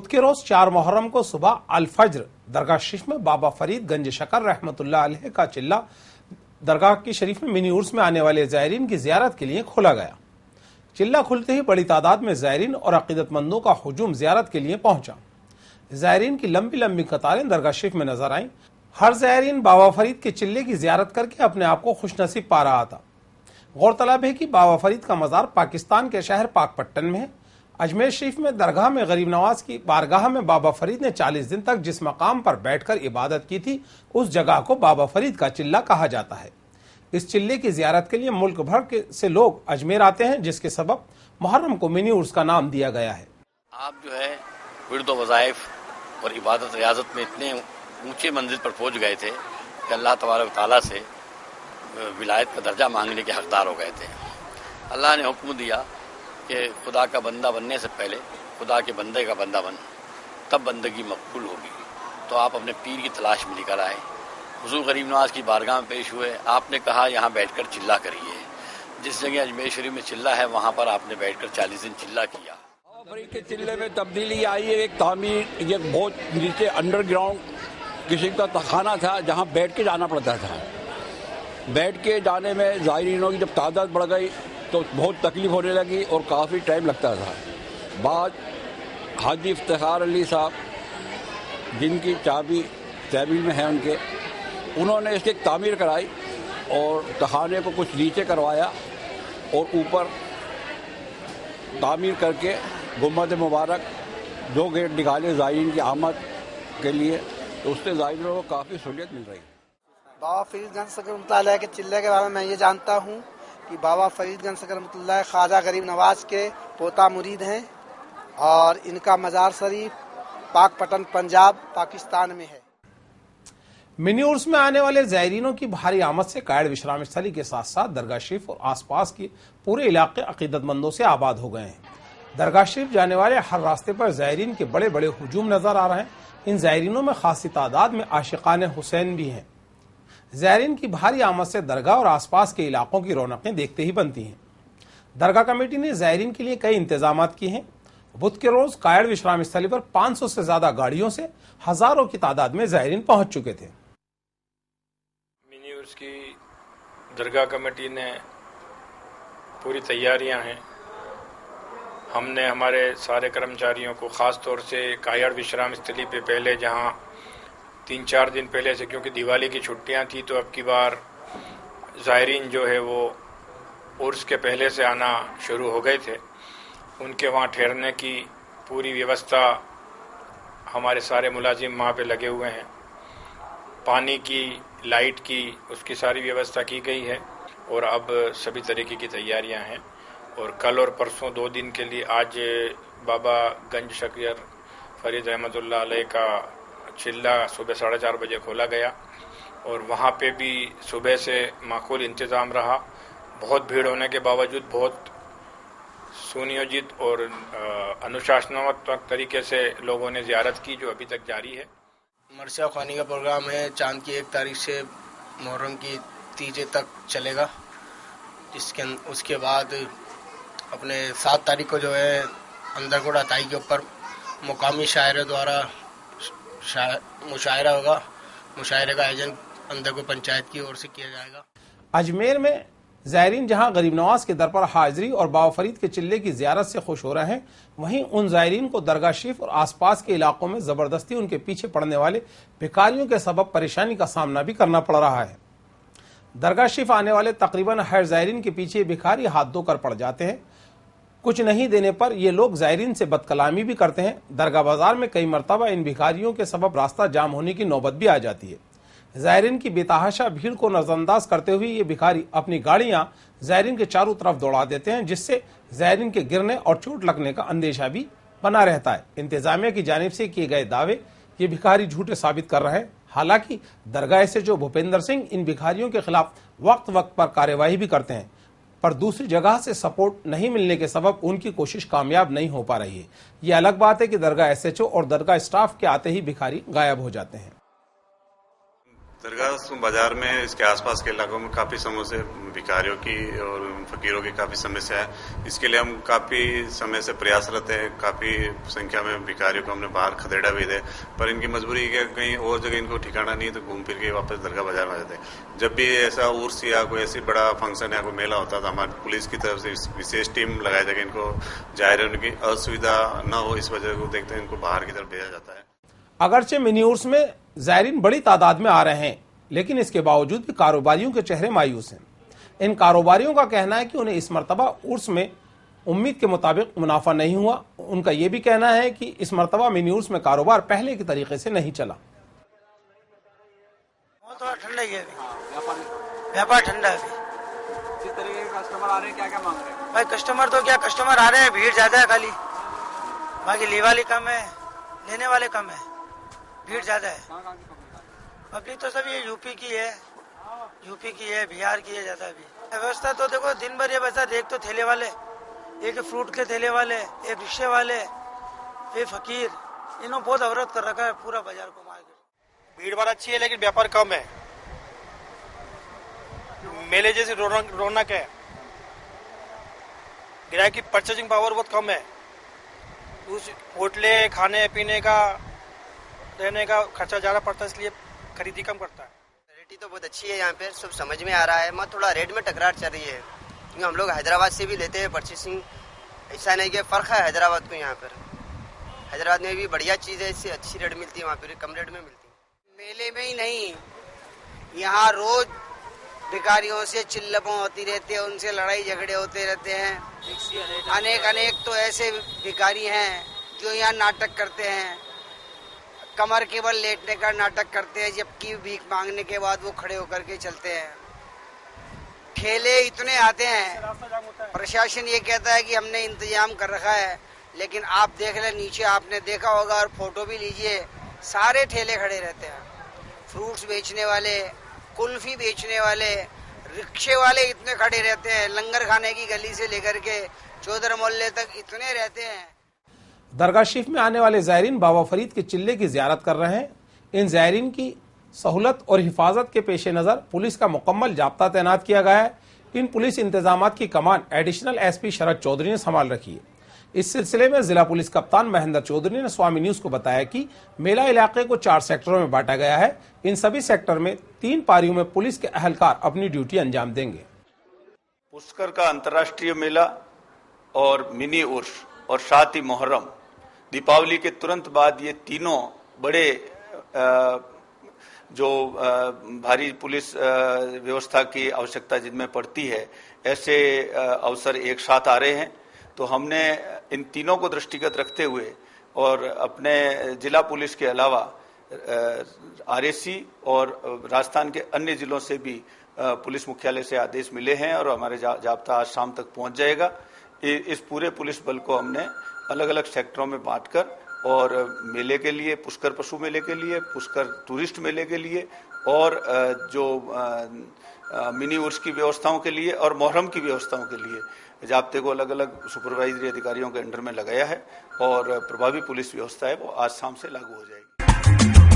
बुध के रोज 4 मुहर्रम को सुबह अल फज्र दरगाह शरीफ में बाबा फरीद गंज शकर रहमतुल्लाह अलैह का चिल्ला दरगाह की शरीफ में मिनी उर्स में आने वाले ज़ायरीन की ज़ियारत के लिए खोला गया। चिल्ला खुलते ही बड़ी तादाद में ज़ायरीन और अक़ीदतमंदों का हुजूम ज़ियारत के लिए पहुंचा। ज़ायरीन की लंबी लंबी कतारें दरगाह शरीफ में नजर आईं। हर ज़ायरीन बाबा फरीद के चिल्ले की ज़ियारत करके अपने आप को खुशनसीब पा रहा था। गौरतलब है कि बाबा फरीद का मज़ार पाकिस्तान के शहर पाकपट्टन में है। अजमेर शरीफ में दरगाह में गरीब नवाज की बारगाह में बाबा फरीद ने 40 दिन तक जिस मकाम पर बैठकर इबादत की थी, उस जगह को बाबा फरीद का चिल्ला कहा जाता है। इस चिल्ले की ज़ियारत के लिए मुल्क भर से लोग अजमेर आते हैं, जिसके सबब मुहर्रम को मिनी उर्स का नाम दिया गया है। आप जो है विर्द वज़ाइफ और इबादत रियाजत में इतने ऊंचे मंजिल पर पहुंच गए थे कि अल्लाह तबारक तआला से विलायत का दर्जा मांगने के हकदार हो गए थे। अल्लाह ने हुक्म दिया कि खुदा का बंदा बनने से पहले खुदा के बंदे का बंदा बन, तब बंदगी मकबूल होगी। तो आप अपने पीर की तलाश में निकल आए, हुजूर गरीब नवाज की बारगाह में पेश हुए। आपने कहा यहाँ बैठकर चिल्ला करिए। जिस जगह अजमेर शरीफ में चिल्ला है वहाँ पर आपने बैठकर 40 दिन चिल्ला किया। फरीद के चिल्ले में तब्दीली आई है, एक तामीर, ये बहुत नीचे अंडरग्राउंड किस्म का तखाना था जहाँ बैठ के जाना पड़ता था। बैठ के जाने में ज़ायरीनों की जब तादाद बढ़ गई तो बहुत तकलीफ होने लगी और काफ़ी टाइम लगता था। बाद हाजी इफ्तिखार अली साहब, जिनकी चाबी तहवील में है उन्होंने इसकी तामीर कराई और तखाने को कुछ नीचे करवाया और ऊपर तामीर करके गुम्बद मुबारक 2 गेट निकाले ज़ायरीन की आमद के लिए, तो उससे ज़ायरीनों को काफ़ी सहूलियत मिल रही है। बाबा फरीदगंज शकर रहमतुल्लाह के चिल्ले के बारे में मैं ये जानता हूँ कि बाबा फरीदगंज शकर रहमतुल्लाह ख्वाजा गरीब नवाज के पोता मुरीद हैं और इनका मज़ार शरीफ पाकपट्टन पंजाब पाकिस्तान में है। मिनी उर्स में आने वाले ज़ायरीनों की भारी आमद से कायड़ विश्राम स्थली के साथ साथ दरगाह शरीफ और आसपास के पूरे इलाके अक़ीदतमंदों से आबाद हो गए हैं। दरगाह शरीफ जाने वाले हर रास्ते पर ज़ायरीन के बड़े बड़े हुजूम नजर आ रहे हैं। इन ज़ायरीनों में खासी तादाद में आशिकान हुसैन भी हैं। ज़ायरीन की भारी आमद से दरगाह और आसपास के इलाकों की रौनकें देखते ही बनती हैं। दरगाह कमेटी ने ज़ायरीन के लिए कई इंतजाम किए हैं। बुध के रोज कायड़ विश्राम स्थली पर 500 से ज्यादा गाड़ियों से हजारों की तादाद में ज़ायरीन पहुंच चुके थे। मिनी उर्स की दरगाह कमेटी ने पूरी तैयारियां हैं। हमने हमारे सारे कर्मचारियों को ख़ास तौर से कायड़ विश्राम स्थली पे पहले, जहां 3-4 दिन पहले से, क्योंकि दिवाली की छुट्टियां थी तो अब की बार ज़ायरीन जो है वो उर्स के पहले से आना शुरू हो गए थे, उनके वहाँ ठहरने की पूरी व्यवस्था हमारे सारे मुलाजिम वहाँ पे लगे हुए हैं। पानी की, लाइट की, उसकी सारी व्यवस्था की गई है और अब सभी तरीके की तैयारियां हैं। और कल और परसों 2 दिन के लिए, आज बाबा गंज शकर फरीद रहमतुल्लाह अलैह का चिल्ला सुबह 4:30 बजे खोला गया और वहाँ पे भी सुबह से माकूल इंतज़ाम रहा। बहुत भीड़ होने के बावजूद बहुत सुनियोजित और अनुशासनात्मक तरीके से लोगों ने ज़ियारत की, जो अभी तक जारी है। मरसिया ख़्वानी का प्रोग्राम है, चांद की 1 तारीख से मुहर्रम की 3 तक चलेगा, उसके बाद अपने 7 तारीख को जो है अंदरकोट अताई के ऊपर मुकामी शायरों द्वारा मुशायरा होगा। मुशायरे का आयोजन अंदरकोट पंचायत की ओर से किया जाएगा। अजमेर में ज़ायरीन जहां गरीब नवाज के दर पर हाजिरी और बाबा फरीद के चिल्ले की ज़ियारत से खुश हो रहे हैं, वहीं उन ज़ायरीन को दरगाह शरीफ और आसपास के इलाकों में ज़बरदस्ती उनके पीछे पड़ने वाले भिखारियों के सबब परेशानी का सामना भी करना पड़ रहा है। दरगाह शरीफ आने वाले तकरीबन हर ज़ायरीन के पीछे भिखारी हाथ धोकर पड़ जाते हैं। कुछ नहीं देने पर ये लोग ज़ायरीन से बदकलामी भी करते हैं। दरगाह बाजार में कई मरतबा इन भिखारियों के सबब रास्ता जाम होने की नौबत भी आ जाती है। ज़ायरीन की बेतहाशा भीड़ को नजरअंदाज करते हुए ये भिखारी अपनी गाड़ियां ज़ायरीन के चारों तरफ दौड़ा देते हैं, जिससे ज़ायरीन के गिरने और चोट लगने का अंदेशा भी बना रहता है। इंतजामिया की जानिब से किए गए दावे ये भिखारी झूठे साबित कर रहे हैं। हालांकि दरगाह SHO भूपेंद्र सिंह इन भिखारियों के खिलाफ वक्त वक्त पर कार्यवाही भी करते हैं, पर दूसरी जगह से सपोर्ट नहीं मिलने के सबब उनकी कोशिश कामयाब नहीं हो पा रही है। ये अलग बात है कि दरगाह SHO और दरगाह स्टाफ के आते ही भिखारी गायब हो जाते हैं। दरगाह बाजार में इसके आसपास के इलाकों में काफी समय से भिखारियों की और फकीरों की काफी समस्या है। इसके लिए हम काफी समय से प्रयासरत हैं। काफी संख्या में भिखारियों को हमने बाहर खदेड़ा भी दे, पर इनकी मजबूरी है कि कहीं और जगह इनको ठिकाना नहीं है तो घूम फिर के वापस दरगाह बाजार में आ जाते हैं। जब भी ऐसा उर्स या कोई ऐसी बड़ा फंक्शन या कोई मेला होता है तो हमारी पुलिस की तरफ से विशेष टीम लगाई जाकर इनको जाहिर उनकी असुविधा न हो, इस वजह को देखते हैं इनको बाहर की तरफ भेजा जाता है। अगरचे मिनी उर्स में ज़ायरीन बड़ी तादाद में आ रहे हैं, लेकिन इसके बावजूद भी कारोबारियों के चेहरे मायूस हैं। इन कारोबारियों का कहना है कि उन्हें इस मरतबा उर्स में उम्मीद के मुताबिक मुनाफा नहीं हुआ। उनका यह भी कहना है कि इस मरतबा मिनी उर्स में कारोबार पहले के तरीके से नहीं चला। थोड़ा ठंडा ही है, व्यापार ठंडा है। किस तरीके के कस्टमर आ रहे हैं, क्या क्या मांग रहे हैं? भाई कस्टमर तो क्या, कस्टमर आ रहे हैं, भीड़ ज्यादा है खाली, बाकी ले वाले कम है, लेने वाले कम है, भीड़ ज्यादा है। पब्लिक तो सब ये यूपी की है, बिहार की है ज्यादा। भी व्यवस्था तो देखो दिन भर ये वैसा, एक तो ठेले वाले, एक फ्रूट के ठेले वाले, एक रिक्शे वाले, ये फकीर, इन्होंने बहुत अवरोध कर रखा है पूरा बाजार को। मार्केट भीड़ भाड़ अच्छी है लेकिन व्यापार कम है, मेले जैसी रौनक है, ग्राहक की परचेजिंग पावर बहुत कम है। उस होटले, खाने पीने का, रहने का खर्चा ज्यादा पड़ता है, इसलिए खरीदी कम करता है। वैरायटी तो बहुत अच्छी है यहाँ पे, सब समझ में आ रहा है, मगर थोड़ा रेट में टकरार चल रही है, क्योंकि हम लोग हैदराबाद से भी लेते हैं परचेसिंग। ऐसा नहीं कि फर्क है हैदराबाद को यहाँ पर, हैदराबाद में भी बढ़िया चीज़ है, इससे अच्छी रेट मिलती है, वहाँ पर कम रेट में मिलती है। मेले में ही नहीं, यहाँ रोज भिखारियों से चिल्लपों होती रहती है, उनसे लड़ाई झगड़े होते रहते हैं। अनेक तो ऐसे भिखारी हैं जो यहाँ नाटक करते हैं, कमर केवल लेटने का नाटक करते हैं, जबकि भीख मांगने के बाद वो खड़े होकर के चलते हैं। ठेले इतने आते हैं, प्रशासन ये कहता है कि हमने इंतजाम कर रखा है, लेकिन आप देख लें नीचे, आपने देखा होगा और फोटो भी लीजिए, सारे ठेले खड़े रहते हैं। फ्रूट्स बेचने वाले, कुल्फी बेचने वाले, रिक्शे वाले इतने खड़े रहते हैं, लंगर खाने की गली से लेकर के चौधर मोहल्ले तक इतने रहते हैं। दरगाह शरीफ में आने वाले ज़ायरीन बाबा फरीद के चिल्ले की ज़ियारत कर रहे हैं। इन ज़ायरीन की सहूलत और हिफाजत के पेश नज़र पुलिस का मुकम्मल जाब्ता तैनात किया गया है। इन पुलिस इंतजामात की कमान एडिशनल एसपी शरद चौधरी ने संभाल रखी है। इस सिलसिले में जिला पुलिस कप्तान महेंद्र चौधरी ने स्वामी न्यूज को बताया कि मेला इलाके को 4 सेक्टरों में बांटा गया है। इन सभी सेक्टर में 3 पारियों में पुलिस के अहलकार अपनी ड्यूटी अंजाम देंगे। पुष्कर का अंतर्राष्ट्रीय मेला और मिनी उर्स और साथ ही मुहर्रम, दीपावली के तुरंत बाद ये तीनों बड़े जो भारी पुलिस व्यवस्था की आवश्यकता जिनमें पड़ती है, ऐसे अवसर एक साथ आ रहे हैं। तो हमने इन तीनों को दृष्टिगत रखते हुए और अपने जिला पुलिस के अलावा आरएसी और राजस्थान के अन्य जिलों से भी पुलिस मुख्यालय से आदेश मिले हैं और हमारे जाब्ता आज शाम तक पहुंच जाएगा। इस पूरे पुलिस बल को हमने अलग अलग सेक्टरों में बांटकर और मेले के लिए, पुष्कर पशु मेले के लिए, पुष्कर टूरिस्ट मेले के लिए और जो मिनी उर्स की व्यवस्थाओं के लिए और मुहर्रम की व्यवस्थाओं के लिए जाब्ते को अलग अलग सुपरवाइजरी अधिकारियों के अंडर में लगाया है और प्रभावी पुलिस व्यवस्था है वो आज शाम से लागू हो जाएगी।